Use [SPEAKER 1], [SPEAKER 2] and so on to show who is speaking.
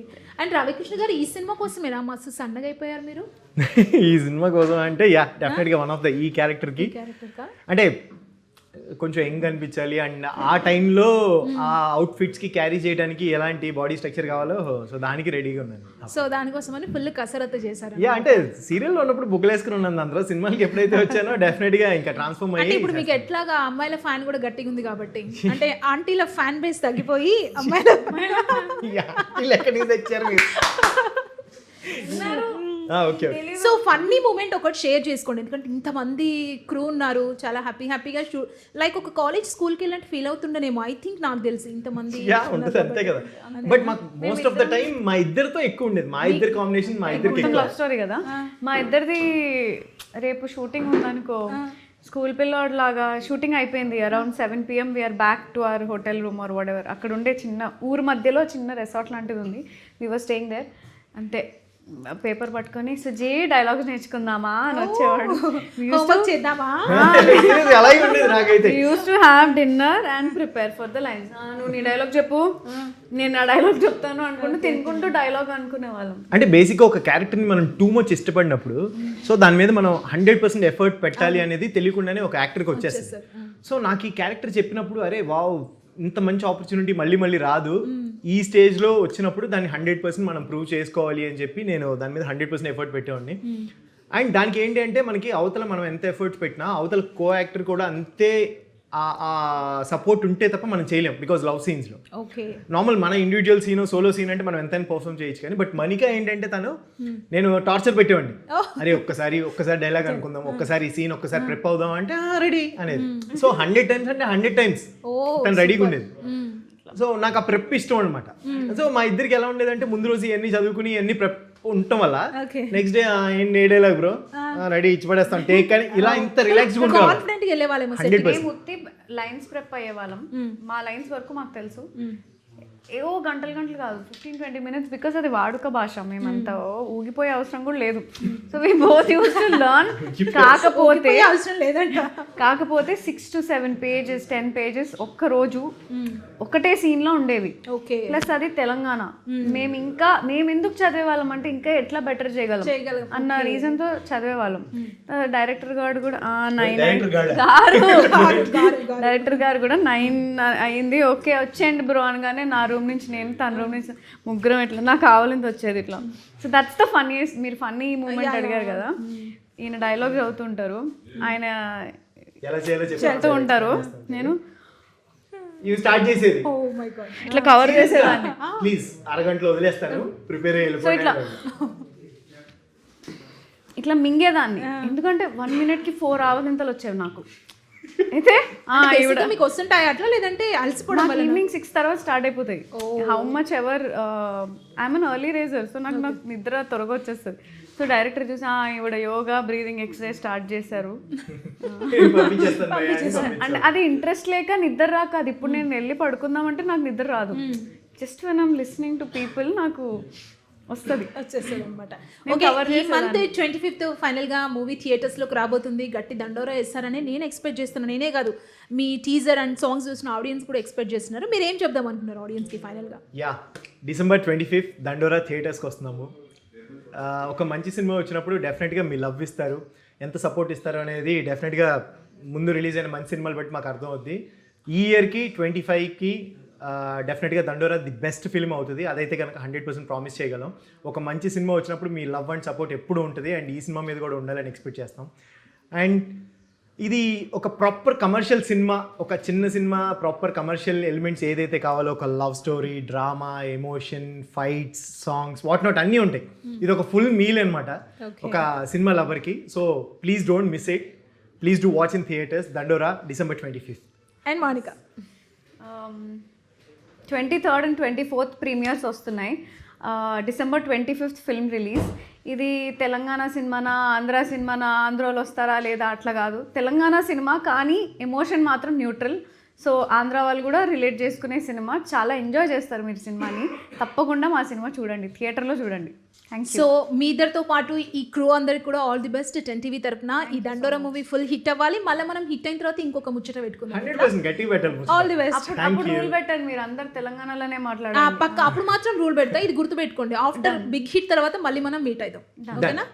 [SPEAKER 1] Okay. And Ravikrishna గారు ఈ cinema కోసమేనా మస్తు సన్నగా అయిపోయారు మీరు?
[SPEAKER 2] ఈ సినిమా కోసం అంటే యా డెఫినెట్గా వన్ ఆఫ్ ద ఈ క్యారెక్టర్కి అంటే కొంచెం యంగ్ అనిపించాలి అండ్ ఆ టైంలో ఆ అవుట్ఫిట్స్కి క్యారీ చేయడానికి ఎలాంటి బాడీ స్ట్రక్చర్ కావాలో సో దానికి రెడీగా ఉన్నాను.
[SPEAKER 1] సో దానికోసమని ఫుల్ కసరత్తు చేశారు.
[SPEAKER 2] యా అంటే సీరియల్లో ఉన్నప్పుడు బుక్లేసుకుని ఉన్నాను, అందులో సినిమాకి ఎప్పుడైతే వచ్చానో డెఫినెట్గా ఇంకా ట్రాన్స్ఫార్మ్
[SPEAKER 1] అంటే
[SPEAKER 2] అయ్యి
[SPEAKER 1] ఇప్పుడు మీకు ఎట్లాగా అమ్మాయిల ఫ్యాన్ కూడా గట్టిగా ఉంది కాబట్టి అంటే ఆంటీల ఫ్యాన్ బేస్ తగ్గిపోయి అమ్మాయిల
[SPEAKER 2] ఎక్కడి నుంచి తెచ్చారు మీరు? ఓకే.
[SPEAKER 1] సో ఫన్నీ మూమెంట్ ఒకటి షేర్ చేసుకోండి, ఎందుకంటే ఇంతమంది క్రూ ఉన్నారు, చాలా హ్యాపీగా లైక్ ఒక కాలేజ్ స్కూల్కి వెళ్ళినట్టు ఫీల్ అవుతుండేనేమో. ఐ థింక్ నాకు తెలిసి ఇంతమంది
[SPEAKER 2] ఉంటుంది అంతే కదా. బట్ మాకు మోస్ట్ ఆఫ్ ద టైం మా ఇద్దరితో ఎక్కువ ఉండేది, మా ఇద్దరు కాంబినేషన్ మా ఇద్దరికి
[SPEAKER 3] లవ్ స్టోరీ కదా. మా ఇద్దరిది రేపు షూటింగ్ ఉందనుకో, స్కూల్ పిల్లోడ్ లాగా షూటింగ్ అయిపోయింది around 7 PM we're back to our hotel room or whatever. అక్కడ ఉండే చిన్న ఊరు మధ్యలో చిన్న రిసార్ట్ లాంటిది ఉంది, వీ వర్ స్టేయింగ్ దేర్. అంతే పేపర్ పట్టుకొని సుజీ డైలాగ్స్ నేర్చుకుందామా అని వచ్చేవాడు.
[SPEAKER 1] చేద్దామా
[SPEAKER 2] అలాగే ఉండేది నాకైతే.
[SPEAKER 3] Use to have dinner and prepare for the lines. నువ్వు నీ డైలాగ్ చెప్పు, నేను ఆ డైలాగ్ చెప్తాను అనుకుంటూ తినుకుంటూ డైలాగ్ అనుకునే వాళ్ళం.
[SPEAKER 2] అంటే బేసిక్గా ఒక క్యారెక్టర్ని మనం టూ మచ్ ఇష్టపడినప్పుడు సో దాని మీద మనం 100% ఎఫర్ట్ పెట్టాలి అనేది తెలియకుండానే ఒక యాక్టర్కి వచ్చేస్తుంది. సో నాకు ఈ క్యారెక్టర్ చెప్పినప్పుడు అరే వావ్ ఇంత మంచి ఆపర్చునిటీ మళ్ళీ మళ్ళీ రాదు, ఈ స్టేజ్లో వచ్చినప్పుడు దాన్ని 100% మనం ప్రూవ్ చేసుకోవాలి అని చెప్పి నేను దాని మీద 100% ఎఫర్ట్ పెట్టేవాడిని. అండ్ దానికి ఏంటి అంటే మనకి అవతల మనం ఎంత ఎఫర్ట్స్ పెట్టినా అవతల కో యాక్టర్ కూడా అంతే ఆ సపోర్ట్ ఉంటే తప్ప మనం చేయలేం. బికాజ్ లవ్ సీన్స్లో నార్మల్ మన ఇండివిజువల్ సీన్ సోలో సీన్ అంటే మనం ఎంతైనా పర్ఫార్మ్ చేయొచ్చు, కానీ బట్ మనికా ఏంటంటే తను నేను టార్చర్ పెట్టేవాడిని, అరే ఒక్కసారి డైలాగ్ అనుకుందాం, ఒక్కసారి ఈ సీన్ ఒక్కసారి ప్రిప్ అవుదాం అంటే రెడీ అనేది. సో 100 times అంటే 100 times తను రెడీగా ఉండేది. సో నాకు ఆ ప్రెప్ ఇష్టం అనమాట. సో మా ఇద్దరికి ఎలా ఉండేదంటే ముందు రోజు ఇవన్నీ చదువుకుని ఇవన్నీ ప్రెప్ ఉండటం వల్ల నెక్స్ట్ డే ఏంటి ఏ డైలాగ్ బ్రో రెడీ ఇచ్చి పడేస్తాం టేక్ అని ఇలా ఇంత రిలాక్స్
[SPEAKER 3] లైన్స్ ప్రెప్ అయ్యే వాళ్ళం. మా లైన్స్ వరకు మాకు తెలుసు, ఏవో గంటలు కాదు 15-20 minutes, బికాస్ అది వాడుక భాష, మేమంతా ఊగిపోయే అవసరం కూడా లేదు. So we both used to learn. కాకపోతే 6 to 7 pages 10 pages ఒక్క రోజు ఒకటే సీన్ లో ఉండేవి. ప్లస్ అది తెలంగాణ. మేము ఎందుకు చదివే వాళ్ళం అంటే ఇంకా ఎట్లా బెటర్ చేయగలం అన్న రీజన్ తో చదివే వాళ్ళం. డైరెక్టర్ గారు కూడా 9 అయింది, ఓకే వచ్చేయండి బ్రో అనగానే నా రూమ్ నుంచి నేను, తన రూమ్ నుంచి ముగ్గురం ఇట్లా నాకు కావాలని వచ్చేది ఇట్లా. So that's the funniest. మీరు ఫన్నీ మూమెంట్ అడిగారు కదా, ఈయన డైలాగ్ చదువుతుంటారు, ఆయన చెప్తూ ఉంటారు, నేను
[SPEAKER 2] స్టార్ట్ చేసేది
[SPEAKER 3] ఇట్లా కవర్ చేసేదాన్ని.
[SPEAKER 2] ప్లీజ్ అరగంటలో వదిలేస్తాను ప్రిపేర్
[SPEAKER 3] ఇట్లా మింగేదాన్ని, ఎందుకంటే 1 minute-కి 4 ఆవలింతలు వచ్చేవి నాకు. అయితే
[SPEAKER 1] మీకు వస్తుంటాయి అట్లా, లేదంటే అలసిపోవడం
[SPEAKER 3] ఈవినింగ్ 6 తర్వాత స్టార్ట్ అయిపోతాయి. How much ever I'm an early raiser, so నాకు నిద్ర త్వరగా వచ్చేస్తుంది. సో డైరెక్టర్ చూసి ఇవిడ యోగా బ్రీదింగ్ ఎక్సర్సైజ్ స్టార్ట్ చేశారు అండ్ అది ఇంట్రెస్ట్ లేక నిద్ర రాక, అది ఇప్పుడు నేను వెళ్ళి పడుకుందామంటే నాకు నిద్ర రాదు. Just when I'm listening to people నాకు వచ్చేస్తుంది అనమాట.
[SPEAKER 1] ఈ మంత్ 25th ఫైనల్గా మూవీ థియేటర్స్లోకి రాబోతుంది, గట్టి దండోరా వేస్తారని నేను ఎక్స్పెక్ట్ చేస్తున్నాను. నేనే కాదు, మీ టీజర్ అండ్ సాంగ్స్ చూసిన ఆడియన్స్ కూడా ఎక్స్పెక్ట్ చేస్తున్నారు. మీరు ఏం చెప్దాం అనుకున్నారు ఆడియన్స్కి ఫైనల్గా?
[SPEAKER 2] December 25th దండోరా థియేటర్స్కి వస్తున్నాము. ఒక మంచి సినిమా వచ్చినప్పుడు డెఫినెట్గా మీ లవ్ ఇస్తారు, ఎంత సపోర్ట్ ఇస్తారు అనేది డెఫినెట్గా ముందు రిలీజ్ అయిన మంచి సినిమాలు బట్టి మాకు అర్థం అవుద్ది. ఈ ఇయర్కి 25కి డెఫినెట్గా దండోరా ది బెస్ట్ ఫిల్మ్ అవుతుంది, అదైతే కనుక 100% ప్రామిస్ చేయగలం. ఒక మంచి సినిమా వచ్చినప్పుడు మీ లవ్ అండ్ సపోర్ట్ ఎప్పుడు ఉంటుంది, అండ్ ఈ సినిమా మీద కూడా ఉండాలని ఎక్స్పెక్ట్ చేస్తాం. అండ్ ఇది ఒక ప్రాపర్ కమర్షియల్ సినిమా, ఒక చిన్న సినిమా ప్రాపర్ కమర్షియల్ ఎలిమెంట్స్ ఏదైతే కావాలో, ఒక love story, drama, emotion, fights, songs, what not అన్నీ ఉంటాయి. ఇది ఒక ఫుల్ మీల్ అనమాట ఒక సినిమా లవర్కి. So please don't miss it, please do watch in theatres Dandora December 25th.
[SPEAKER 1] And మోనికా
[SPEAKER 3] 23rd and 24th ప్రీమియర్స్ వస్తున్నాయి. December 25th film release. ఇది తెలంగాణ సినిమానా ఆంధ్ర సినిమానా, ఆంధ్రాలో వస్తారా లేదా అట్లా కాదు, తెలంగాణ సినిమా కానీ ఎమోషన్ మాత్రం న్యూట్రల్. సో ఆంధ్ర వాళ్ళు కూడా రిలేట్ చేసుకునే సినిమా, చాలా ఎంజాయ్ చేస్తారు మీరు సినిమాని. తప్పకుండా మా సినిమా చూడండి, థియేటర్లో చూడండి. Thank you.
[SPEAKER 1] సో మీ ఇద్దరితో పాటు ఈ క్రూ అందరికి కూడా ఆల్ ది బెస్ట్ 10TV తరపున. ఈ దండోరా మూవీ ఫుల్ హిట్ అవ్వాలి. మళ్ళీ మనం హిట్ అయిన తర్వాత ఇంకొక ముచ్చట పెట్టుకుందాం.
[SPEAKER 2] 100% గట్టి పెట్టాలి.
[SPEAKER 1] All the best.
[SPEAKER 3] అప్పుడు రూల్ పెట్టండి, మీరు అందరు తెలంగాణలోనే మాట్లాడాలి.
[SPEAKER 1] పక్క అప్పుడు మాత్రం రూల్ పెడతా, ఇది గుర్తు పెట్టుకోండి. ఆఫ్టర్ బిగ్ హిట్ తర్వాత మళ్ళీ మనం మీట్ అవుదాం, ఓకేనా?